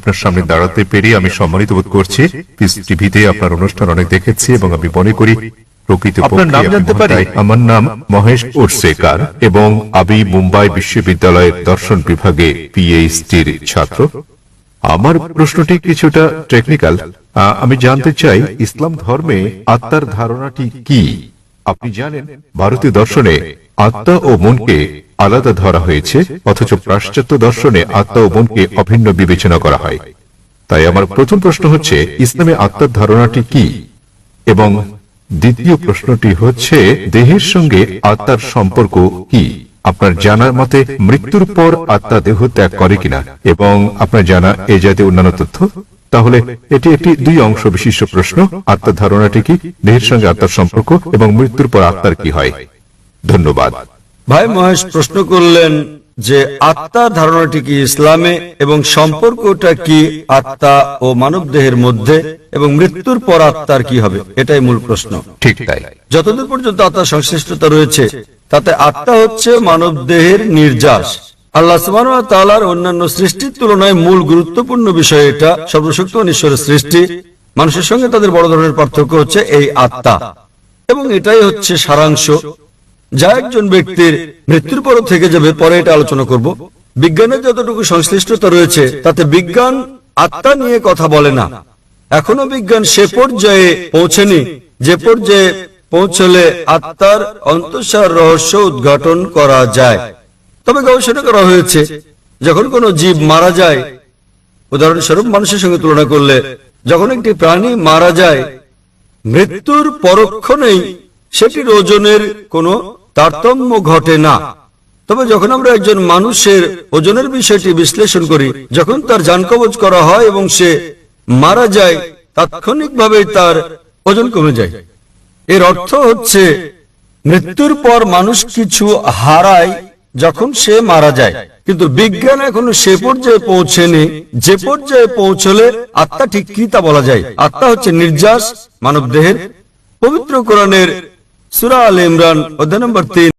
আপনার সামনে দাঁড়াতে পেরে আমি সম্মানিত বোধ করছি। পিস টিভিতে আপনার অনুষ্ঠান অনেক দেখেছি এবং আমি মনে করি আপনার নাম জানতে পারি? আমার নাম মহেশ উর্সেকার এবং আমি মুম্বাই বিশ্ববিদ্যালয়ের দর্শন বিভাগে পিএইচডির ছাত্র। আমার প্রশ্নটি কিছুটা টেকনিক্যাল। আমি জানতে চাই ইসলাম ধর্মে আত্মার ধারণাটি কি? আপনি জানেন ভারতীয় দর্শনে আত্মা ও মনকে আলাদা ধরা হয়েছে, অথচ পাশ্চাত্য দর্শনে আত্মা ও মনকে অভিন্ন বিবেচনা করা হয়। তাই আমার প্রথম প্রশ্ন হচ্ছে, ইসলামে আত্মার ধারণাটি কি? এবং দ্বিতীয় প্রশ্নটি হচ্ছে, দেহের সঙ্গে আত্মার সম্পর্ক কি? আপনার জানার মতে মৃত্যুর পর আত্মা দেহ ত্যাগ করে কিনা, এবং আপনার জানা এ জাতীয় অন্যান্য তথ্য। তাহলে এটি একটি দুই অংশ বিশিষ্ট প্রশ্ন। আত্মার ধারণাটি কি, দেহের সঙ্গে আত্মার সম্পর্ক, এবং মৃত্যুর পর আত্মার কি হয়? ধন্যবাদ। ভাই মহেশ প্রশ্ন করলেন যে আত্মার ধারণাটি কি ইসলামে এবং সম্পর্কটা কি আত্মা ও মানব দেহের মধ্যে, এবং মৃত্যুর পর আত্মার কি হবে, এটাই মূল প্রশ্ন। ঠিক তাই। যতদূর পর্যন্ত আত্মার সংশ্লিষ্টতা রয়েছে তাতে আত্মা হচ্ছে মানব দেহের নির্যাস। আল্লাহ সুবহানাহু ওয়া তাআলার অন্যান্য সৃষ্টির তুলনায় মূল গুরুত্বপূর্ণ বিষয় এটা। সর্বশক্তিমান ঈশ্বরের সৃষ্টি, মানুষের সঙ্গে তাদের বড় ধরনের পার্থক্য হচ্ছে এই আত্মা, এবং এটাই হচ্ছে সারাংশ যা একজন ব্যক্তির মৃত্যুর পর থেকে যাবে। পরে এটা আলোচনা করব। বিজ্ঞানের যতটুকু সংশ্লিষ্টতা রয়েছে তাতে বিজ্ঞান আত্মা নিয়ে কথা বলে না। এখনো বিজ্ঞান সে পর্যায়ে পৌঁছেনি যে পর্যায়ে পৌঁছলে আত্মার অন্তঃসার রহস্য উদ্ঘাটন করা যায়। তবে গবেষণা করা হয়েছে, যখন কোনো জীব মারা যায়, উদাহরণস্বরূপ মানুষের সঙ্গে তুলনা করলে, যখন একটি প্রাণী মারা যায় মৃত্যুর পরক্ষণেই সেটির ওজনের কোনো তারতম্য ঘটে না। তবে যখন আমরা একজন মানুষের ওজনের বিষয়টি বিশ্লেষণ করি, যখন তার জান কবজ করা হয় এবং সে মারা যায়, তাৎক্ষণিকভাবে তার ওজন কমে যায়। এর অর্থ হচ্ছে মৃত্যুর পর মানুষ কিছু হারায় যখন সে মারা যায়, কিন্তু বিজ্ঞান এখনো সে পর্যায়ে পৌঁছেনি যে পর্যায়ে পৌঁছলে আত্মা ঠিক কি তা বলা যায়। আত্মা হচ্ছে নির্যাস মানব দেহের। পবিত্র কোরআনের সূরা আলে ইমরান অধ্যায় নম্বর 3